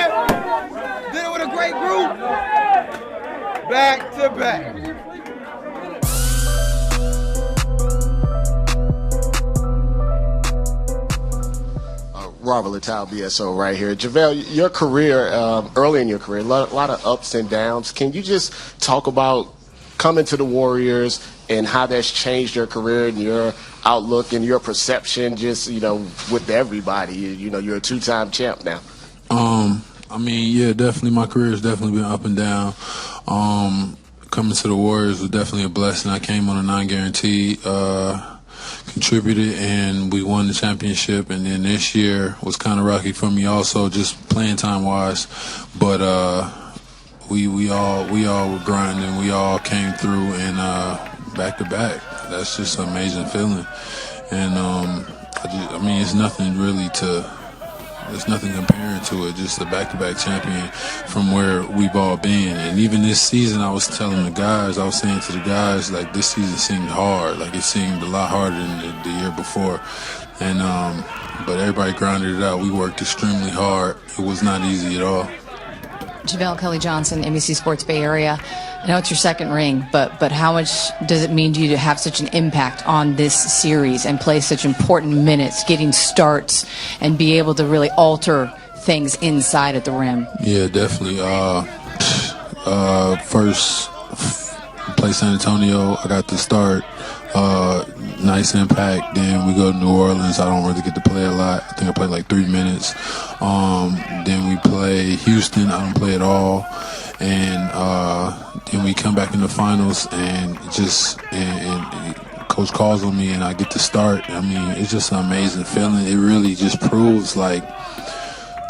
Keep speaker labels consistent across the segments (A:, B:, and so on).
A: Durant did it with a great group. Back to back.
B: Robert Littal, BSO right here. JaVale, your career, early in your career, a lot of ups and downs. Can you just talk about coming to the Warriors and how that's changed your career and your outlook and your perception just, with everybody? You're a two-time champ now.
C: Yeah, definitely my career has definitely been up and down. Coming to the Warriors was definitely a blessing. I came on a non-guaranteed, contributed, and we won the championship. And then this year was kind of rocky for me also, just playing time-wise. But we all were grinding. We all came through and back-to-back. That's just an amazing feeling. And, it's nothing really there's nothing comparing to it, just a back-to-back champion from where we've all been. And even this season, I was saying to the guys, like, this season seemed hard. Like, it seemed a lot harder than the year before. And but everybody grinded it out. We worked extremely hard. It was not easy at all.
D: JaVale Kelly Johnson, NBC Sports Bay Area. I know it's your second ring, but how much does it mean to you to have such an impact on this series and play such important minutes, getting starts, and be able to really alter things inside at the rim?
C: Yeah, definitely. First, play San Antonio. I got to start. Nice impact. Then we go to New Orleans. I don't really get to play a lot. I think I played like 3 minutes. Then we play Houston. I don't play at all. And then we come back in the finals, and and coach calls on me, and I get to start. It's just an amazing feeling. It really just proves, like,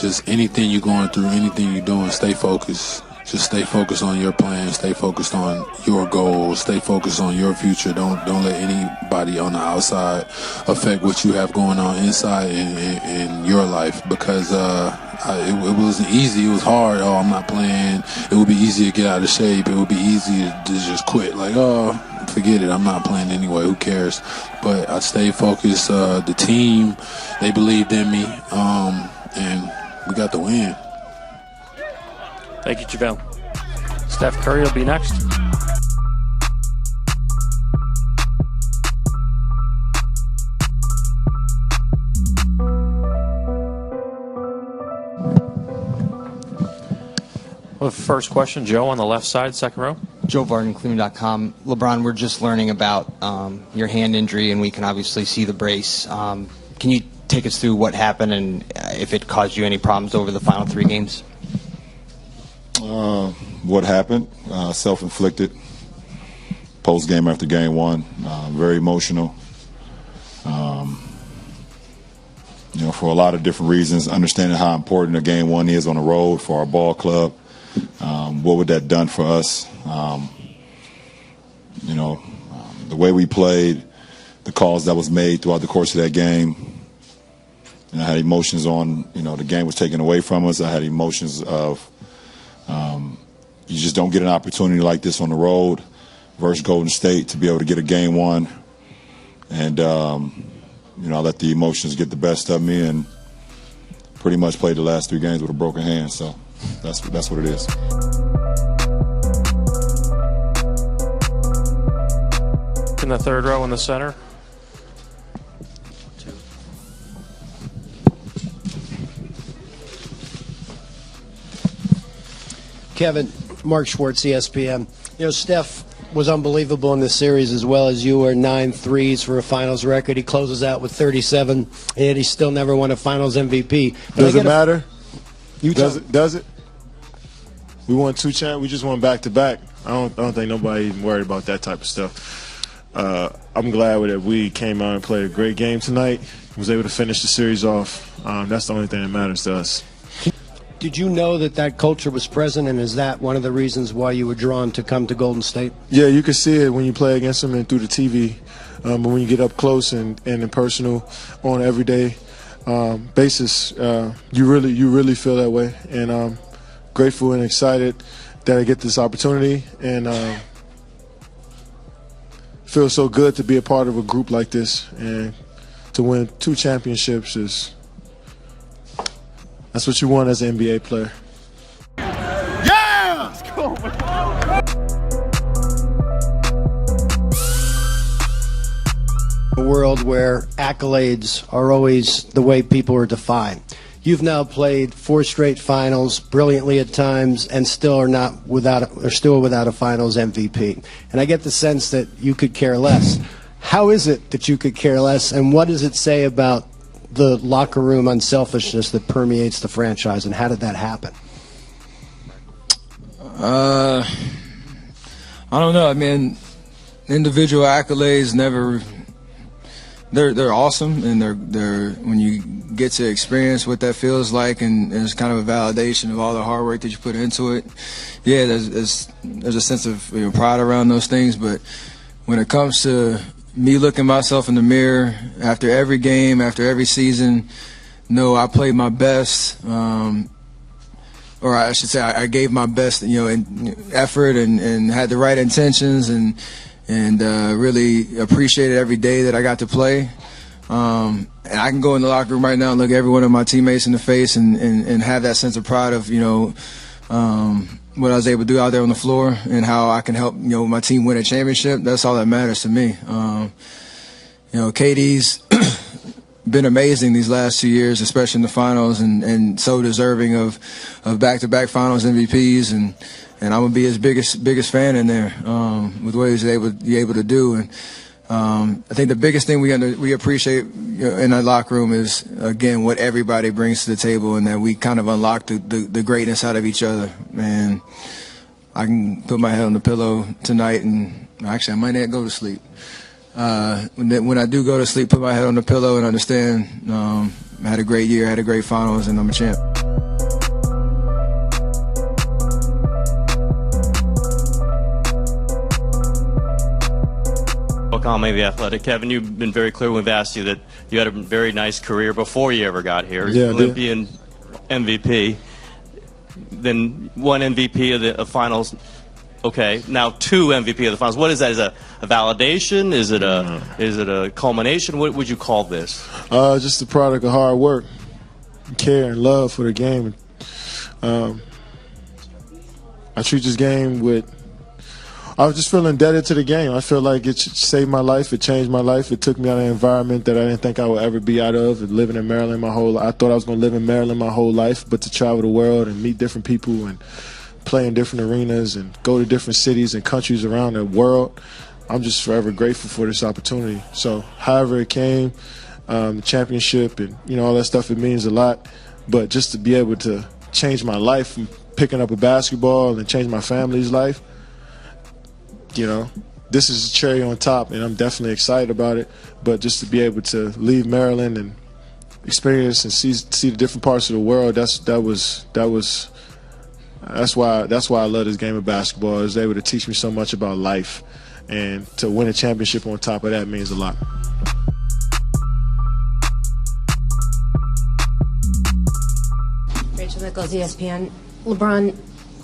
C: just anything you're going through, anything you're doing, stay focused. Just stay focused on your plan. Stay focused on your goals. Stay focused on your future. Don't let anybody on the outside affect what you have going on inside in your life, because it wasn't easy. It was hard. Oh, I'm not playing. It would be easy to get out of shape. It would be easy to just quit. Like, oh, forget it. I'm not playing anyway. Who cares? But I stayed focused. The team, they believed in me, and we got the win.
E: Thank you, JaVale. Steph Curry will be next. Well, first question, Joe, on the left side, second row.
F: Joe Varden, Cleveland.com. LeBron, we're just learning about your hand injury, and we can obviously see the brace. Can you take us through what happened and if it caused you any problems over the final 3 games?
G: What happened, self-inflicted, post-game after game 1, very emotional, for a lot of different reasons, understanding how important a game 1 is on the road for our ball club. What would that done for us? The way we played, the calls that was made throughout the course of that game. I had emotions on, the game was taken away from us. I had emotions of, you just don't get an opportunity like this on the road versus Golden State to be able to get a game 1. And, I let the emotions get the best of me and pretty much played the last 3 games with a broken hand. So that's what it is.
E: In the third row in the center.
H: Kevin, Mark Schwartz, ESPN. Steph was unbelievable in this series as well as you were. 9 threes for a finals record. He closes out with 37, and yet he still never won a finals MVP.
I: Does it matter? Does it? We won 2 champs. We just won back-to-back. I don't think nobody even worried about that type of stuff. I'm glad that we came out and played a great game tonight. Was able to finish the series off. That's the only thing that matters to us.
H: Did you know that culture was present, and is that one of the reasons why you were drawn to come to Golden State?
I: Yeah, you can see it when you play against them and through the TV. But when you get up close and in personal on an everyday basis, you really feel that way. And I'm grateful and excited that I get this opportunity, and feels so good to be a part of a group like this, and to win 2 championships That's what you want as an NBA player.
A: Yeah! Let's go,
H: A world where accolades are always the way people are defined. You've now played 4 straight finals, brilliantly at times, and still without a finals MVP. And I get the sense that you could care less. How is it that you could care less, and what does it say about the locker room unselfishness that permeates the franchise, and how did that happen?
J: I don't know. I mean, individual accolades never. They're awesome, and they're when you get to experience what that feels like, and it's kind of a validation of all the hard work that you put into it. Yeah, there's a sense of pride around those things, but when it comes to me looking myself in the mirror after every game, after every season, no, I played my best, or I should say I gave my best, in effort and had the right intentions and really appreciated every day that I got to play. And I can go in the locker room right now and look every one of my teammates in the face and have that sense of pride of, what I was able to do out there on the floor and how I can help, my team win a championship. That's all that matters to me. KD's been amazing these last 2 years, especially in the finals, and so deserving of back-to-back finals MVPs, and I'm gonna be his biggest fan in there with what he's able to do. And I think the biggest thing we appreciate in our locker room is, again, what everybody brings to the table, and that we kind of unlock the greatness out of each other. And I can put my head on the pillow tonight, and actually I might not go to sleep. When I do go to sleep, put my head on the pillow and understand I had a great year, I had a great finals, and I'm a champ.
K: Maybe Athletic. Kevin, you've been very clear when we've asked you that you had a very nice career before you ever got here.
I: Yeah,
K: Olympian MVP, then one MVP of the finals. Okay, now 2 MVP of the finals. What is that? Is it a validation? Is it a culmination? What would you call this?
I: Just the product of hard work, care, and love for the game. I treat this game with. I was just feeling indebted to the game. I feel like it saved my life. It changed my life. It took me out of an environment that I didn't think I would ever be out of. Living in Maryland my whole life. I thought I was going to live in Maryland my whole life, but to travel the world and meet different people and play in different arenas and go to different cities and countries around the world, I'm just forever grateful for this opportunity. So however it came, the championship and all that stuff, it means a lot. But just to be able to change my life from picking up a basketball and change my family's life, this is a cherry on top, and I'm definitely excited about it. But just to be able to leave Maryland and experience and see the different parts of the world, that's why I love this game of basketball. It's able to teach me so much about life, and to win a championship on top of that means a lot.
L: Rachel Nichols, ESPN. LeBron,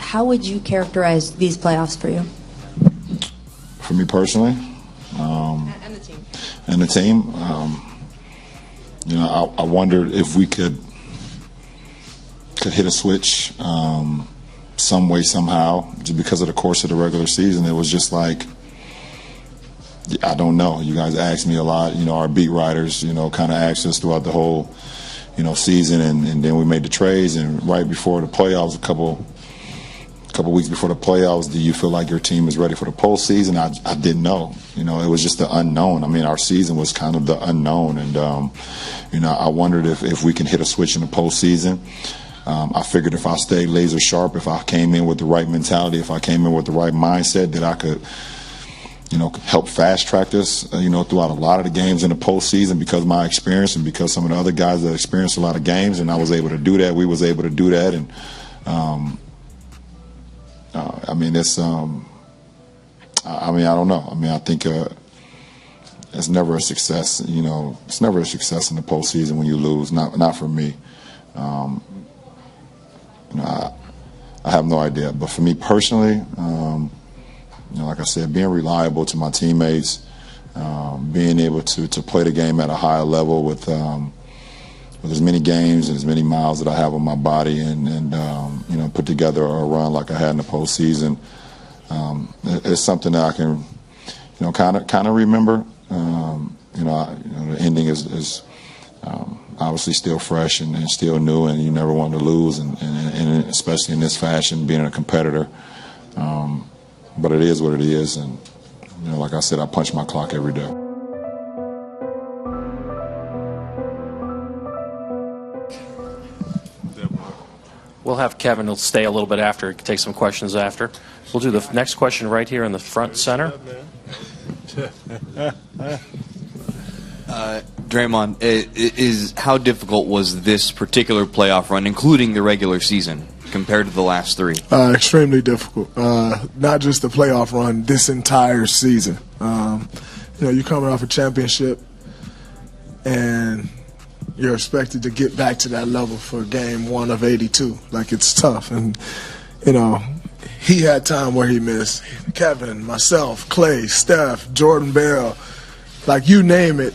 L: how would you characterize these playoffs for you?
G: For me personally,
L: And the team.
G: And the team, I wondered if we could hit a switch some way, somehow, just because of the course of the regular season. It was just like, I don't know. You guys asked me a lot. Our beat writers, kind of asked us throughout the whole, season, and then we made the trades. And right before the playoffs, a couple weeks before the playoffs, do you feel like your team is ready for the postseason? I didn't know. It was just the unknown. I mean, our season was kind of the unknown, and I wondered if we can hit a switch in the postseason. I figured if I stayed laser sharp, if I came in with the right mentality, if I came in with the right mindset, that I could, help fast track this, throughout a lot of the games in the postseason, because of my experience and because some of the other guys that experienced a lot of games, and I was able to do that. We was able to do that, and it's. I don't know. I think it's never a success. It's never a success in the postseason when you lose. Not for me. I have no idea. But for me personally, like I said, being reliable to my teammates, being able to play the game at a higher level with with as many games and as many miles that I have on my body, and you know, put together a run like I had in the postseason. It's something that I can, you know, kind of remember. You know, the ending is obviously still fresh and still new, and you never want to lose, and especially in this fashion, being a competitor. But it is what it is, and you know, like I said, I punch my clock every day.
E: We'll have Kevin stay a little bit after, take some questions after. We'll do the next question right here in the front center.
M: Draymond, how difficult was this particular playoff run, including the regular season, compared to the last three?
N: Extremely difficult. Not just the playoff run, this entire season. You know, you're coming off a championship, and you're expected to get back to that level for game 1 of 82. Like, it's tough. And, you know, he had time where he missed. Kevin, myself, Klay, Steph, Jordan Bell, like, you name it,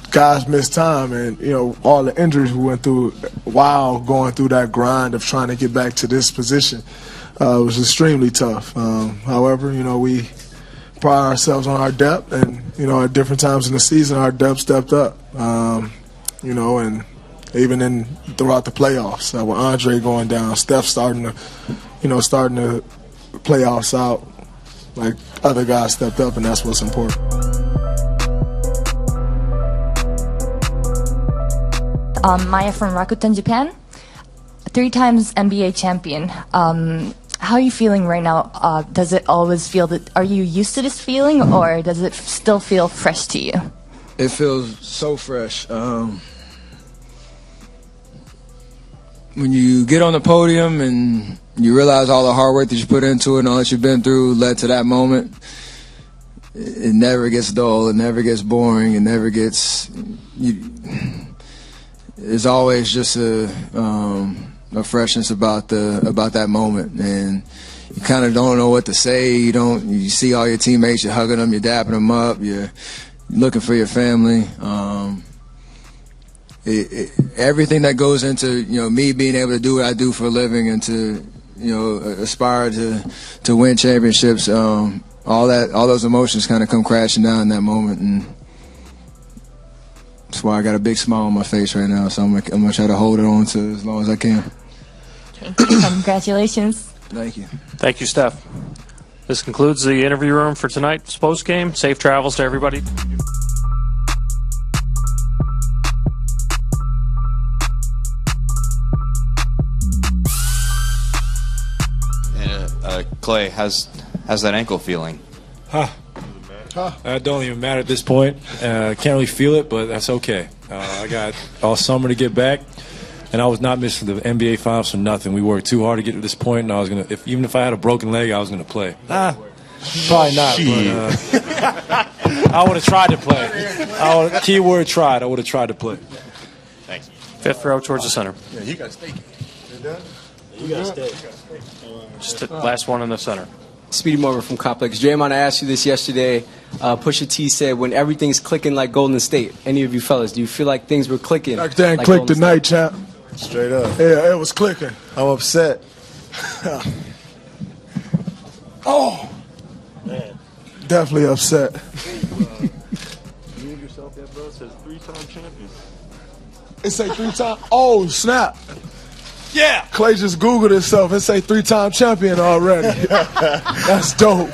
N: guys missed time. And, you know, all the injuries we went through while going through that grind of trying to get back to this position was extremely tough. However, you know, we pride ourselves on our depth, and, you know, at different times in the season, our depth stepped up. You know, and even throughout the playoffs, with Andre going down, Steph starting the playoffs out, like, other guys stepped up, and that's what's important.
O: Maya from Rakuten, Japan. 3 times NBA champion. How are you feeling right now? Does it always feel that? Are you used to this feeling, or does it still feel fresh to you?
J: It feels so fresh. When you get on the podium and you realize all the hard work that you put into it and all that you've been through led to that moment, it never gets dull, it never gets boring, it never gets... There's always just a freshness about that moment, and you kind of don't know what to say. You see all your teammates, you're hugging them, you're dapping them up, you're looking for your family. Everything that goes into, you know, me being able to do what I do for a living and to, you know, aspire to win championships, all those emotions kind of come crashing down in that moment, and that's why I got a big smile on my face right now. So I'm gonna try to hold it on to as long as I can.
O: Congratulations.
J: Thank you.
E: Thank you, Steph. This concludes the interview room for tonight's post game. Safe travels to everybody.
M: Klay, how's that ankle feeling?
P: That don't even matter at this point. Can't really feel it, but that's okay. I got all summer to get back, and I was not missing the NBA Finals for nothing. We worked too hard to get to this point, and I was gonna. Even if I had a broken leg, I was gonna play. Probably not. But, I would have tried to play. Keyword tried. I would have tried to play.
E: Thanks. 5th row towards the center.
I: Yeah, you got to stay.
Q: You got to stay.
E: Just the last one in the center.
Q: Speedy Morgan from Complex. Draymond, I asked you this yesterday. Pusha T said, when everything's clicking like Golden State, any of you fellas, do you feel like things were clicking?
N: Everything like clicked tonight, champ.
I: Straight up.
N: Yeah, it was clicking.
I: I'm upset.
N: Oh,
I: man.
N: Definitely upset.
I: You and yourself, that bro says 3-time champion.
N: It say 3-time. Oh, snap.
I: Yeah.
N: Klay just Googled himself. It say 3-time champion already. That's dope.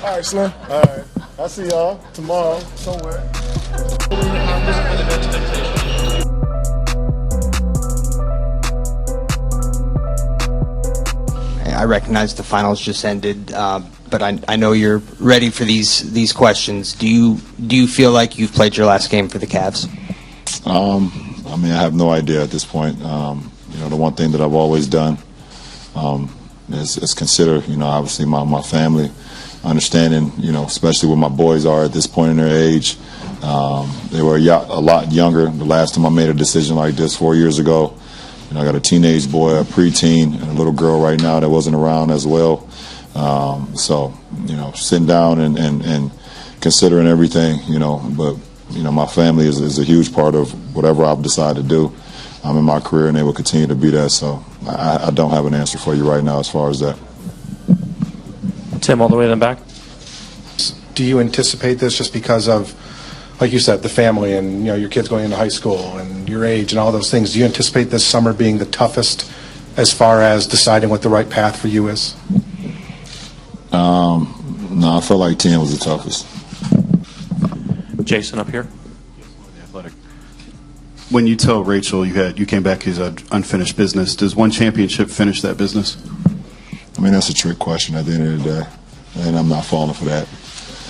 N: All right, Slim.
I: All right. I'll see y'all tomorrow somewhere.
F: I recognize the finals just ended, but I know you're ready for these questions. Do you feel like you've played your last game for the Cavs?
G: I mean, I have no idea at this point. You know, the one thing that I've always done is consider, you know, obviously my family, understanding, you know, especially where my boys are at this point in their age. They were a lot younger the last time I made a decision like this 4 years ago. You know, I got a teenage boy, a preteen, and a little girl right now that wasn't around as well. So, you know, sitting down and considering everything, you know, but, you know, my family is a huge part of whatever I've decided to do. in my career, and they will continue to be that. So I don't have an answer for you right now as far as that.
E: Tim, all the way in the back.
R: Do you anticipate this just because of, like you said, the family and your kids going into high school and your age and all those things? Do you anticipate this summer being the toughest as far as deciding what the right path for you is?
G: No, I felt like 10 was the toughest.
E: Jason up here.
S: When you tell Rachel you came back as an unfinished business, does one championship finish that business?
G: I mean, that's a trick question at the end of the day, and I'm not falling for that.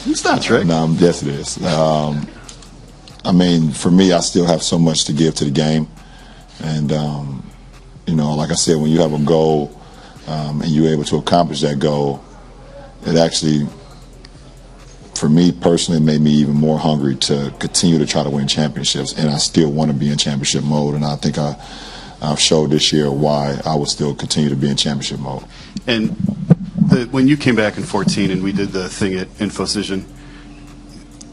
S: It's not a trick.
G: No, yes, it is. I mean, for me, I still have so much to give to the game, and like I said, when you have a goal and you're able to accomplish that goal, it actually, for me personally, made me even more hungry to continue to try to win championships, and I still want to be in championship mode, and I think I've showed this year why I will still continue to be in championship mode.
S: And when you came back in 2014 and we did the thing at InfoCision,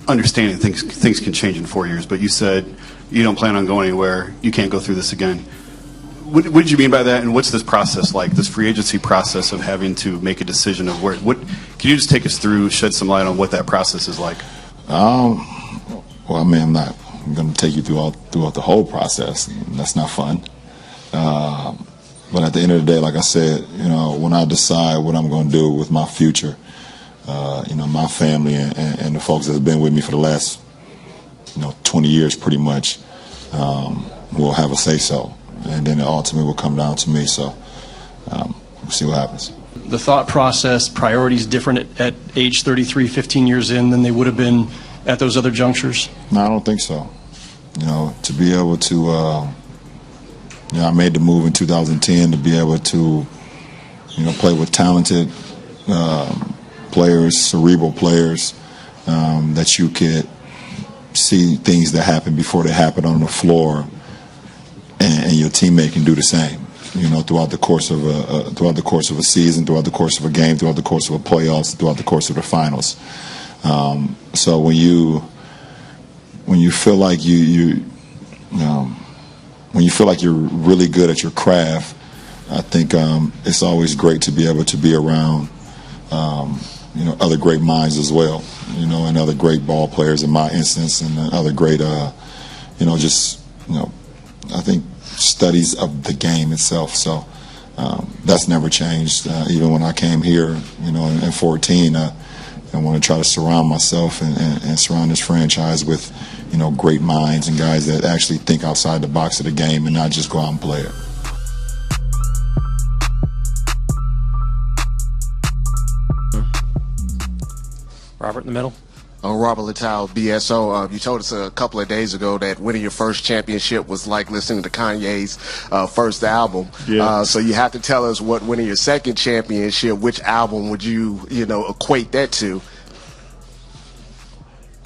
S: understanding things can change in 4 years, but you said you don't plan on going anywhere, you can't go through this again. What did you mean by that, and what's this process like, this free agency process of having to make a decision of where? Can you just take us through, shed some light on what that process is like?
G: Well, I mean, I'm not going to take you throughout the whole process. That's not fun. But at the end of the day, like I said, when I decide what I'm going to do with my future, my family and the folks that have been with me for the last, 20 years pretty much, will have a say-so. And then it ultimately will come down to me. So we'll see what happens.
T: The thought process, priorities different at age 33, 15 years in than they would have been at those other junctures?
G: No, I don't think so. To be able to, I made the move in 2010 to be able to, play with talented players, cerebral players, that you could see things that happen before they happen on the floor. And your teammate can do the same, throughout the course of a season, throughout the course of a game, throughout the course of a playoffs, throughout the course of the finals. So when you feel like when you feel like you're really good at your craft, I think it's always great to be able to be around other great minds as well, and other great ball players in my instance, and other great I think studies of the game itself. So that's never changed. Even when I came here, in 14, I want to try to surround myself and surround this franchise with, great minds and guys that actually think outside the box of the game and not just go out and play it.
E: Robert in the middle.
B: Robert Littal, BSO. You told us a couple of days ago that winning your first championship was like listening to Kanye's first album.
I: Yeah.
B: So you have to tell us what winning your second championship, which album would you, equate that to?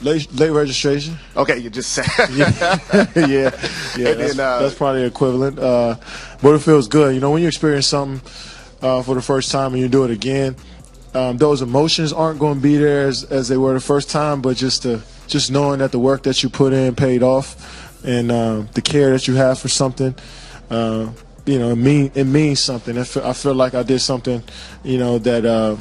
I: Late registration.
B: Okay, you just said.
I: yeah. That's probably equivalent. But it feels good. When you experience something for the first time and you do it again, those emotions aren't going to be there as they were the first time, but just knowing that the work that you put in paid off, and the care that you have for something, it means something. I feel like I did something, that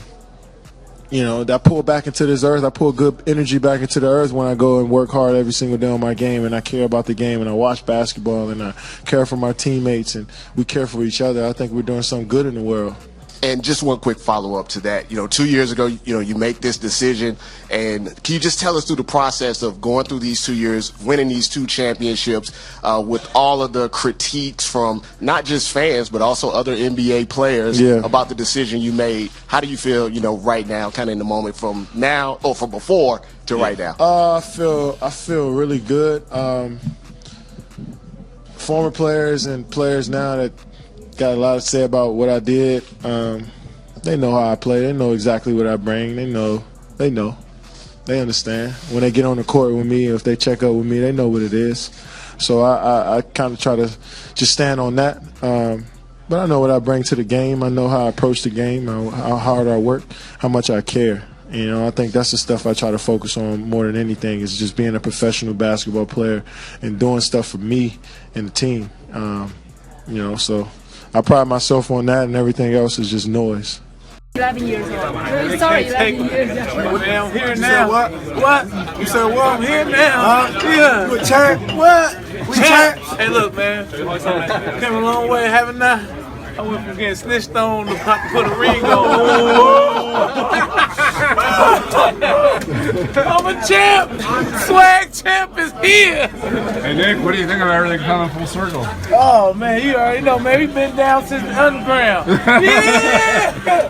I: I pull back into this earth. I pull good energy back into the earth when I go and work hard every single day on my game, and I care about the game, and I watch basketball, and I care for my teammates, and we care for each other. I think we're doing something good in the world.
B: And just one quick follow-up to that. 2 years ago, you make this decision. And can you just tell us through the process of going through these 2 years, winning these 2 championships, with all of the critiques from not just fans but also other NBA players about the decision you made? How do you feel, right now, kind of in the moment from now or from before to right now?
I: I feel really good. Former players and players now that got a lot to say about what I did. They know how I play. They know exactly what I bring. They know. They understand. When they get on the court with me, if they check up with me, they know what it is. So I kind of try to just stand on that. But I know what I bring to the game. I know how I approach the game, how hard I work, how much I care. I think that's the stuff I try to focus on more than anything, is just being a professional basketball player and doing stuff for me and the team. So I pride myself on that, and everything else is just noise.
U: 11 years old. Really sorry, 11 years old.
A: I'm here now. What? You said what? I'm here now. Yeah. You a champ? What? We champs. Hey, look, man. Came a long way, haven't I? I went from getting snitched on to put a ring on. I'm a champ. Swag champ is here.
V: Hey, Nick, what do you think of everything coming full circle?
A: Oh, man, you already know, man. We've been down since the underground. Yeah.